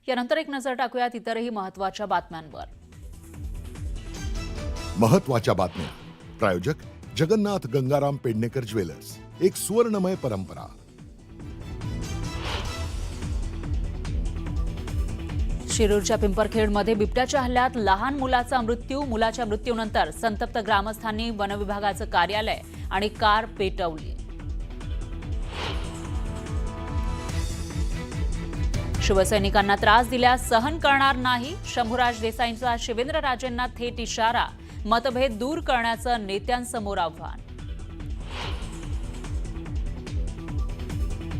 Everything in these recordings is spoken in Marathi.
यानंतर एक नजर टाकूयात इतरही महत्त्वाच्या बातम्यांवर। महत्त्वाच्या बातम्या प्रायोजक जगन्नाथ गंगाराम पेडणेकर ज्वेलर्स, एक सुवर्णमय परंपरा। शिरूरच्या पिंपरखेडमध्ये बिबट्याच्या हल्ल्यात लहान मुलाचा मृत्यू। मुलाच्या मृत्यूनंतर संतप्त ग्रामस्थांनी वनविभागाचं कार्यालय आणि कार पेटवली। शिवसैनिकांना त्रास दिल्यास सहन करणार नाही, शंभूराज देसाईंचा शिवेंद्रराजेंना थेट इशारा। मतभेद दूर करण्याचं नेत्यांसमोर आव्हान।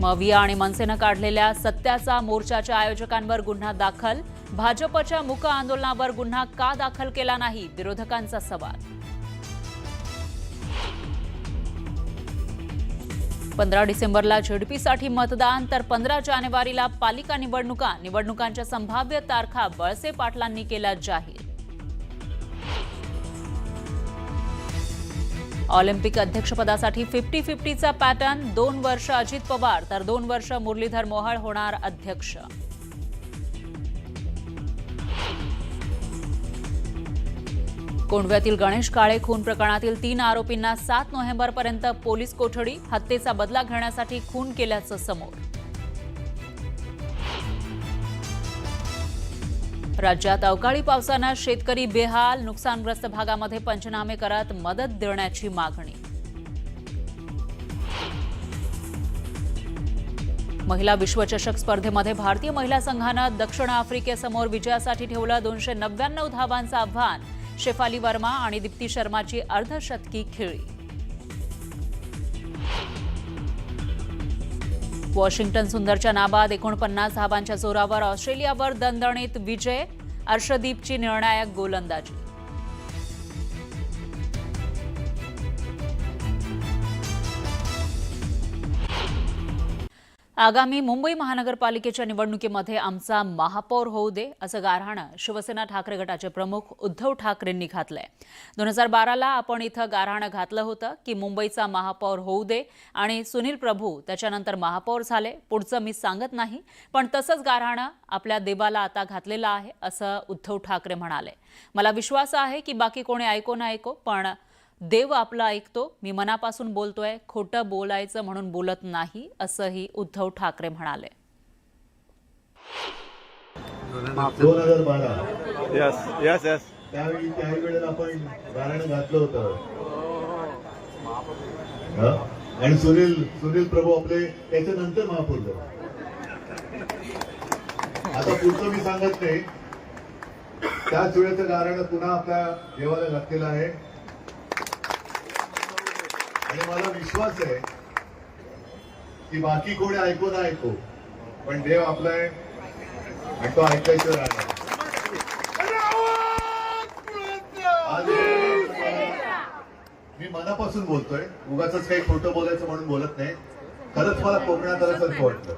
मविया आणि मनसेनं काढलेल्या सत्याचा मोर्चाच्या आयोजकांवर गुन्हा दाखल। भाजपच्या मूक आंदोलनावर गुन्हा का दाखल केला नाही, विरोधकांचा सवाल। 15 डिसेंबरला झेडपीसाठी मतदान, तर 15 जानेवारीला पालिका निवडणुका। निवडणुकांच्या संभाव्य तारखा वळसे पाटलांनी केल्या जाहीर। ऑलिम्पिक अध्यक्षपदासाठी 50-50चा पॅटर्न। 2 वर्ष अजित पवार तर 2 वर्ष मुरलीधर मोहोळ होणार अध्यक्ष। कोंढव्यातील गणेश काळे खून प्रकरणातील 3 आरोपींना 7 नोव्हेंबरपर्यंत पोलीस कोठडी। हत्येचा बदला घेण्यासाठी खून केल्याचं समोर। राज्यात अवकाळी पावसानं शेतकरी बेहाल। नुकसानग्रस्त भागामध्ये पंचनामे करत मदत देण्याची मागणी। महिला विश्वचषक स्पर्धेमध्ये भारतीय महिला संघानं दक्षिण आफ्रिकेसमोर विजयासाठी ठेवलं 299 धावांचं आव्हान। शेफाली वर्मा आणि दीप्ती शर्माची अर्धशतकी खेळी। वॉशिंग्टन सुंदरच्या नाबाद 49 धावांच्या जोरावर ऑस्ट्रेलियावर दणदणीत विजय। अर्शदीपची निर्णायक गोलंदाजी। आगामी मुंबई महानगरपालिकेच्या निवडणुकीमध्ये आमचा महापौर होऊ दे, असं गारहाणं शिवसेना ठाकरे गटाचे प्रमुख उद्धव ठाकरेंनी घातलंय। 2012ला आपण इथं गारहाणं घातलं होतं की मुंबईचा महापौर होऊ दे, आणि सुनील प्रभू त्याच्यानंतर महापौर झाले। पुढचं मी सांगत नाही, पण तसंच गारहाणं आपल्या देवाला आता घातलेलं आहे, असं उद्धव ठाकरे म्हणाले। मला विश्वास आहे की बाकी कोणी ऐको ना ऐको, पण देव आपला ऐकतो। मी मनापासून बोलतोय, खोटं बोलायचं म्हणून बोलत नाही, असंही उद्धव ठाकरे म्हणाले। 2012 त्याही वेळेला आपण गाणं घातलं होतं, आणि सुनील प्रभू आपले त्याच्यानंतर महापौर झाले। आता पुढचं मी सांगत नाही, त्याच वेळेचं गाणं पुन्हा आपल्या देवाला घातलेलं आहे, आणि मला विश्वास आहे की बाकी कोणी ऐकू ना ऐकू, पण देव आपला आहे आणि तो ऐकायचं राहणार। आज मी मनापासून बोलतोय, उगाच काही खोटं बोलायचं म्हणून बोलत नाही। खरंच मला कोकणात आल्यासारखं वाटतं।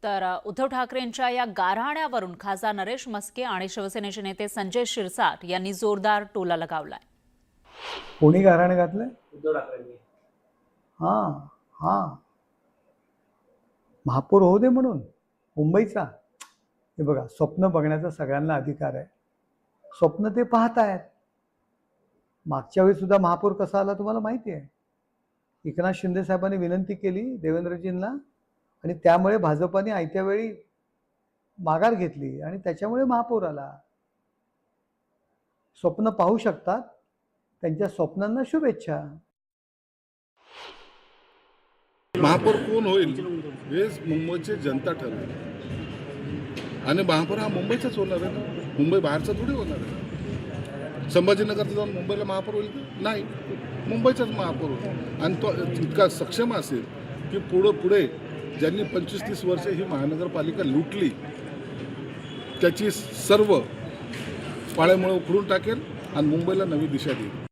तर उद्धव ठाकरेंच्या या गारहाण्यावरून खासदार नरेश म्हस्के आणि शिवसेनेचे नेते संजय शिरसाट यांनी जोरदार टोला लगावलाय। कोणी गारहाणे घातलंय? उद्धव ठाकरेंनी। हा महापौर होऊ दे म्हणून मुंबईचा। हे बघा, स्वप्न बघण्याचा सगळ्यांना अधिकार आहे, स्वप्न ते पाहतायत। मागच्या वेळी सुद्धा महापौर कसा आला तुम्हाला माहिती आहे। एकनाथ शिंदे साहेबांनी विनंती केली देवेंद्रजींना, आणि त्यामुळे भाजपाने आयत्या वेळी माघार घेतली आणि त्याच्यामुळे महापौर आला। स्वप्न पाहू शकतात, त्यांच्या स्वप्नांना शुभेच्छा। महापौर कोण होईल हे मुंबईची जनता ठरवेल, आणि महापौर हा मुंबईचाच होणार आहे ना, मुंबई बाहेरचा थोडी होणार आहे। संभाजीनगरचा जाऊन मुंबईला महापौर होईल नाही, मुंबईचाच महापौर होईल, आणि तो इतका सक्षम असेल की पुढे ज्यांनी 25-30 वर्ष ही महानगरपालिका लुटली त्याची सर्व पाळेमुळे उखडून टाकेल आणि मुंबईला नवी दिशा देईल।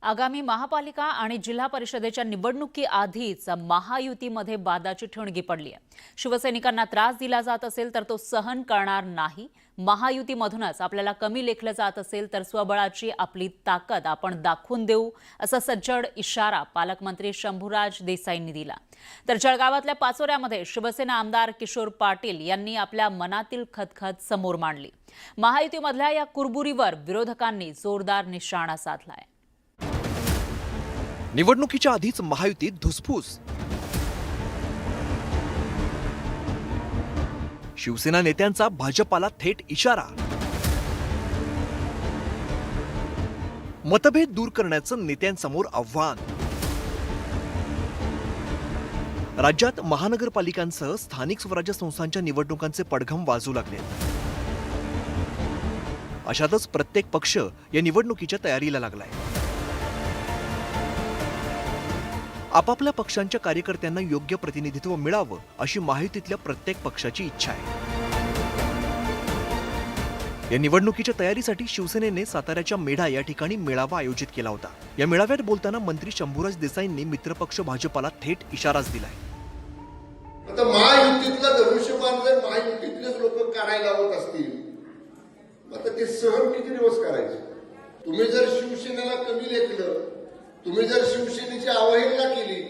आगामी महापालिका आणि जिल्हा परिषदेच्या निवडणुकीआधीच महायुतीमध्ये वादाची ठिणगी पडली आहे. शिवसैनिकांना त्रास दिला जात असेल तर तो सहन करणार नाही. महायुतीमधूनच आपल्याला कमी लेखलं जात असेल तर स्वबळाची आपली ताकद आपण दाखवून देऊ, असा सज्जड इशारा पालकमंत्री शंभूराज देसाईंनी दिला. तर जळगावातल्या पाचोऱ्यामध्ये शिवसेना आमदार किशोर पाटील यांनी आपल्या मनातील खदखद समोर मांडली. महायुतीमधल्या या कुरबुरीवर विरोधकांनी जोरदार निशाणा साधलाय. निवडणुकीच्या आधीच महायुतीत धुसफूस. शिवसेना नेत्यांचा भाजपाला थेट इशारा. मतभेद दूर करण्याचं नेत्यांसमोर आव्हान. राज्यात महानगरपालिकांसह स्थानिक स्वराज्य संस्थांच्या निवडणुकांचे पडघम वाजू लागले. अशातच प्रत्येक पक्ष या निवडणुकीच्या तयारीला लागलाय. आपापल्या पक्षांच्या कार्यकर्त्यांना योग्य प्रतिनिधित्व मिळावं अशी महायुतीतल्या प्रत्येक पक्षाची इच्छा आहे. या निवडणुकीच्या तयारीसाठी शिवसेनेने साताऱ्याच्या मेढा या ठिकाणी मेळावा आयोजित केला होता. या मेळाव्यात बोलताना मंत्री शंभूराज देसाईंनी मित्रपक्ष भाजपाला थेट इशाराच दिलाय. आता महायुतीतलं धनुष्यबाण जर महायुतीतलेच लोक काढायला होत असतील आता ते सहन किती दिवस करायचे. तुम्ही जर शिवसेनेला कमी लेखलं, तुम्ही जर शिवसेनेची अवहेलना केली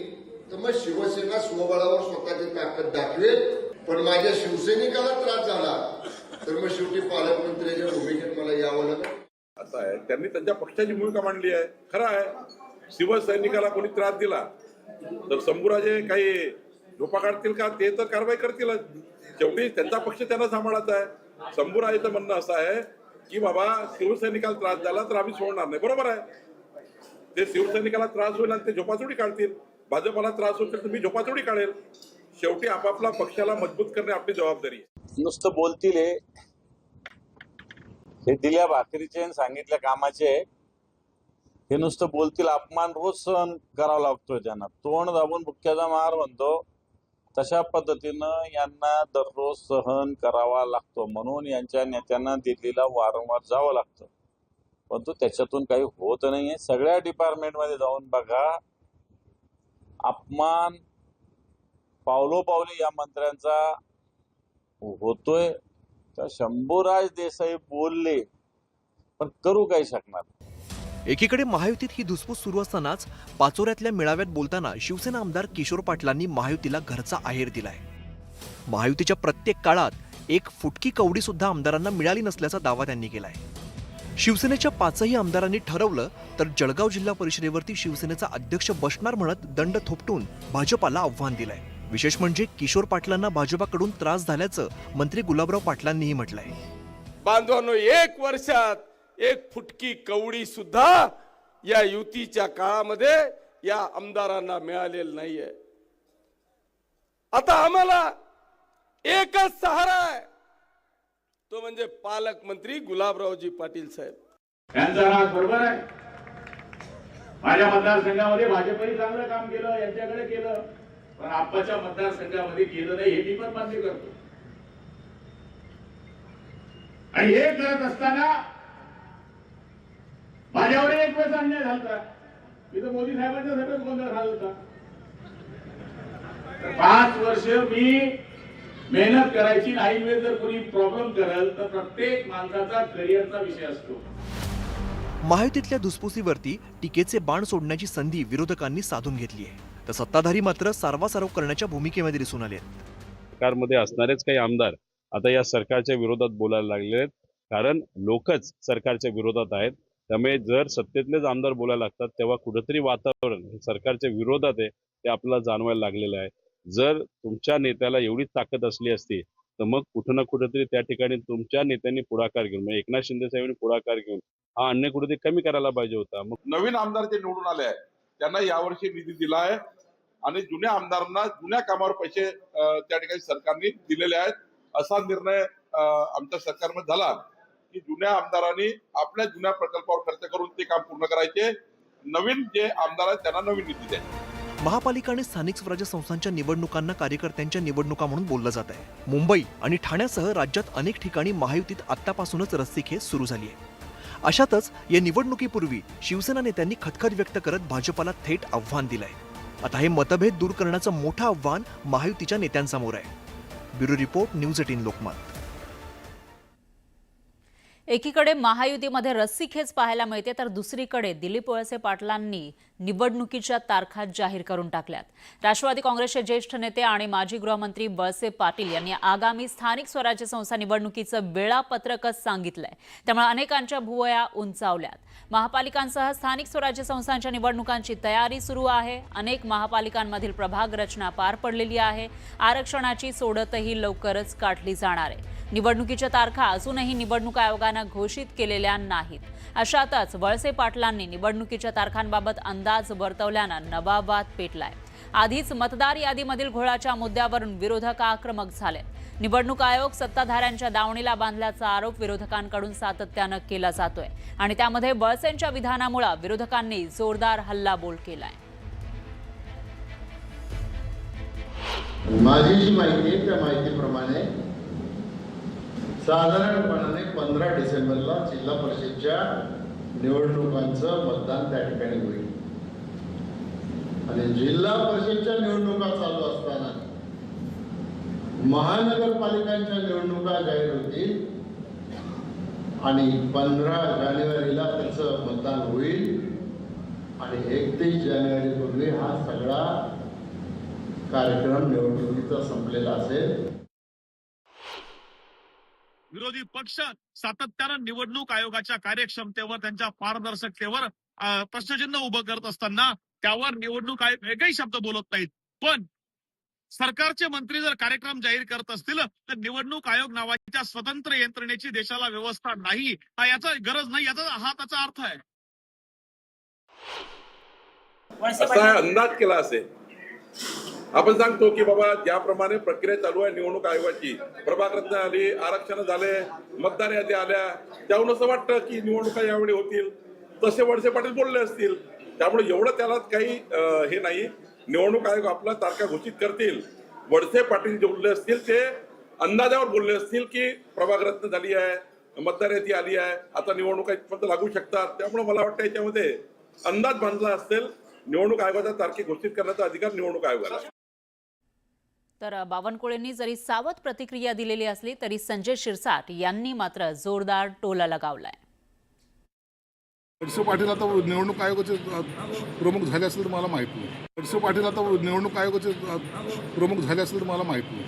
तर मग शिवसेना स्वबळावर स्वतःची ताकद दाखवेल. पण माझ्या शिवसैनिकाला त्रास झाला तर मग शेवटी पालकमंत्र्याच्या भूमिकेत मला यावं लागेल. असं आहे, त्यांनी त्यांच्या पक्षाची भूमिका मांडली आहे. खरं आहे, शिवसैनिकाला कोणी त्रास दिला तर शंभूराजे काही झोपा काढतील का? ते तर कारवाई करतीलच. शेवटी त्यांचा पक्ष त्यांना सांभाळायचा आहे. शंभूराजेचं म्हणणं असं आहे की बाबा शिवसैनिकाला त्रास झाला तर आम्ही सोडणार नाही. बरोबर आहे, ते शिवसैनिकाला त्रास होईल आणि ते झोपाचोडी काढतील. भाजपाला त्रास होईल तर मी झोपाचोडी काढेल. शेवटी आपापला पक्षाला मजबूत करणे आपली जबाबदारी आहे. नुसतं बोलतील हे दिल्या भाकरीचे आणि सांगितल्या कामाचे, हे नुसतं बोलतील. अपमान रोज सहन करावा लागतोय त्यांना. तोंड दाबून बुक्क्याचा मार म्हणतो तशा पद्धतीनं यांना दररोज सहन करावा लागतो. म्हणून यांच्या नेत्यांना दिल्लीला वारंवार जावं लागतं. परंतु त्याच्यातून काही होत नाहीये. सगळ्या डिपार्टमेंटमध्ये जाऊन बघा, अपमान पावलोपावली या मंत्र्यांचा होतोय. तर शंभूराज देसाई बोलले पण करू काही शकणार. एकीकडे महायुतीत ही धुसफूस सुरू असतानाच पाचोऱ्यातल्या मेळाव्यात बोलताना शिवसेना आमदार किशोर पाटलांनी महायुतीला घरचा आहेर दिलाय. महायुतीच्या प्रत्येक काळात एक फुटकी कवडी सुद्धा आमदारांना मिळाली नसल्याचा दावा त्यांनी केलाय. शिवसेनेच्या 5ही आमदारांनी ठरवलं तर जळगाव जिल्हा परिषदेवरती शिवसेनेचा अध्यक्ष बसणार म्हणत दंड थोपटून भाजपाला आव्हान दिलंय. विशेष म्हणजे किशोर पाटलांना भाजपाकडून त्रास झाल्याचं मंत्री गुलाबराव पाटलांनीही म्हटलंय. बांधवांनो, 1 वर्षात एक फुटकी कवडी सुद्धा या युतीच्या काळामध्ये या आमदारांना मिळालेलं नाहीये. आता आम्हाला एकच सहारा आहे, तो म्हणजे पालकमंत्री गुलाबरावजी पाटील साहेब. यांचा राग बरोबर आहे. माझ्या मतदारसंघामध्ये भाजपने चांगलं काम केलं, यांच्याकडे केलं, पण आप्पाच्या मतदारसंघामध्ये केलं नाही हे मी पण मान्य करतो. आणि हे करत असताना माझ्यावर एक वेळेस अन्याय झाला. तिथं मोदी साहेबांच्या सभेत गोंधळ झाला होता. 5 वर्ष मी मेहनत करायची. ऐन वेळ जर कोणी प्रॉब्लेम करेल तर प्रत्येक माणसाचा करिअरचा विषय असतो. महायुतीतल्या धुसफुसीवरती टीकेचे बाण सोडण्याची संधी विरोधकांनी साधून घेतली आहे. तर सत्ताधारी मात्र सारवासारव करण्याच्या भूमिकेमध्ये दिसून आले. सरकारमध्ये असणारेच काही आमदार आता या सरकारच्या विरोधात बोलायला लागले आहेत. कारण लोकच सरकारच्या विरोधात आहेत. त्यामुळे जर सत्तेतलेच आमदार बोलायला लागतात तेव्हा कुठेतरी वातावरण हे सरकारच्या विरोधात आहे ते आपल्याला जाणवायला लागलेलं आहे. जर तुमच्या नेत्याला एवढीच ताकद असली असती तर मग कुठं ना कुठेतरी त्या ठिकाणी तुमच्या नेत्यांनी पुढाकार घेऊन, म्हणजे एकनाथ शिंदे साहेबांनी पुढाकार घेऊन हा अन्याय कुठेतरी कमी करायला पाहिजे होता. मग नवीन आमदार जे निवडून आले आहेत त्यांना यावर्षी निधी दिला आहे आणि जुन्या आमदारांना जुन्या कामावर पैसे त्या ठिकाणी सरकारने दिलेले आहेत. असा निर्णय आमच्या सरकारमध्ये झाला की जुन्या आमदारांनी आपल्या जुन्या प्रकल्पावर खर्च करून ते काम पूर्ण करायचे. नवीन जे आमदार आहेत त्यांना नवीन निधी द्यायचे. महापालिका आणि स्थानिक स्वराज्य संस्थांच्या निवडणुकांना कार्यकर्त्यांच्या निवडणुका म्हणून बोललं जात आहे. मुंबई आणि ठाण्यासह राज्यात अनेक ठिकाणी महायुतीत आत्तापासूनच रस्सीखेच सुरू झाली आहे. अशातच या निवडणुकीपूर्वी शिवसेना नेत्यांनी खदखद व्यक्त करत भाजपाला थेट आव्हान दिलंय. आता हे मतभेद दूर करण्याचं मोठं आव्हान महायुतीच्या नेत्यांसमोर आहे. Bureau report, news 18 Lokmat. एकीकडे महायुतीमध्ये रस्सीखेच पाहायला मिळते तर दुसरीकडे दिलीप वळसे पाटलांनी निवडणुकीच्या तारखा जाहीर करून टाकल्यात. राष्ट्रवादी काँग्रेसचे ज्येष्ठ नेते आणि माजी गृहमंत्री वळसे पाटील यांनी आगामी स्थानिक स्वराज्य संस्था निवडणुकीचं वेळापत्रकच सांगितलंय. त्यामुळे अनेकांच्या भुवया उंचावल्यात. महापालिकांसह स्थानिक स्वराज्य संस्थांच्या निवडणुकांची तयारी सुरू आहे. अनेक महापालिकांमधील प्रभाग रचना पार पडलेली आहे. आरक्षणाची सोडतही लवकरच काढली जाणार आहे. निवडणुकीच्या तारखा अजूनही निवडणूक आयोगानं घोषित केलेल्या नाहीत. अशातच वळसे पाटलांनी निवडणुकीच्या तारखांबाबत अंदाज वर्तवल्यानं नवा वाद पेटलाय. आधीच मतदार यादीमधील घोळाच्या मुद्द्यावरून विरोधक आक्रमक झाले. निवडणूक आयोग सत्ताधाऱ्यांच्या दावणीला बांधल्याचा आरोप विरोधकांकडून सातत्यानं केला जातोय आणि त्यामध्ये वळसेंच्या विधानामुळे विरोधकांनी जोरदार हल्लाबोल केलाय. माझी जी माहिती आहे त्या माहितीप्रमाणे साधारणपणाने 15 डिसेंबरला जिल्हा परिषदच्या निवडणुकांचं मतदान त्या ठिकाणी होईल आणि जिल्हा परिषदच्या निवडणुका चालू असताना महानगरपालिकांच्या निवडणुका जाहीर होतील आणि 15 जानेवारीला त्याचं मतदान होईल आणि 31 जानेवारीपूर्वी हा सगळा कार्यक्रम निवडणुकीचा संपलेला असेल. विरोधी पक्ष सातत्यानं निवडणूक आयोगाच्या कार्यक्षमतेवर, त्यांच्या पारदर्शकतेवर प्रश्नचिन्ह उभं करत असताना त्यावर निवडणूक आयोग एकही शब्द बोलत नाहीत. पण सरकारचे मंत्री जर कार्यक्रम जाहीर करत असतील तर निवडणूक आयोग नावाच्या स्वतंत्र यंत्रणेची देशाला व्यवस्था नाही, याचा गरज नाही, हा त्याचा अर्थ आहे. असा अंदाज केला असेल. आपण सांगतो की बाबा ज्याप्रमाणे प्रक्रिया चालू आहे निवडणूक आयोगाची, प्रभाग रचना आली, आरक्षण झाले, मतदार यादी आल्या, त्याहून असं वाटतं की निवडणुका यावेळी होतील. तसे वळसे पाटील बोलले असतील. त्यामुळे एवढं त्याला काही हे नाही. निवडणूक आयोग आपला तारखा घोषित करतील. वळसे पाटील जे बोलले असतील ते अंदाजावर बोलले असतील की प्रभाग रचना झाली आहे, मतदार यादी आली आहे, आता निवडणुका इथपर्यंत लागू शकतात. त्यामुळे मला वाटतं याच्यामध्ये अंदाज बांधला असेल. निवडणूक आयोगाचा तारखे घोषित करण्याचा अधिकार निवडणूक आयोगाला. तर बावनकुळेंनी जरी सावध प्रतिक्रिया दिलेली असली तरी संजय शिरसाट यांनी मात्र जोरदार टोला लगावलाय. वळसे पाटील आता निवडणूक आयोगाचे प्रमुख झाले असेल तर मला माहित नाही. वळसे पाटील आता निवडणूक आयोगाचे प्रमुख झाले असेल तर मला माहित नाही.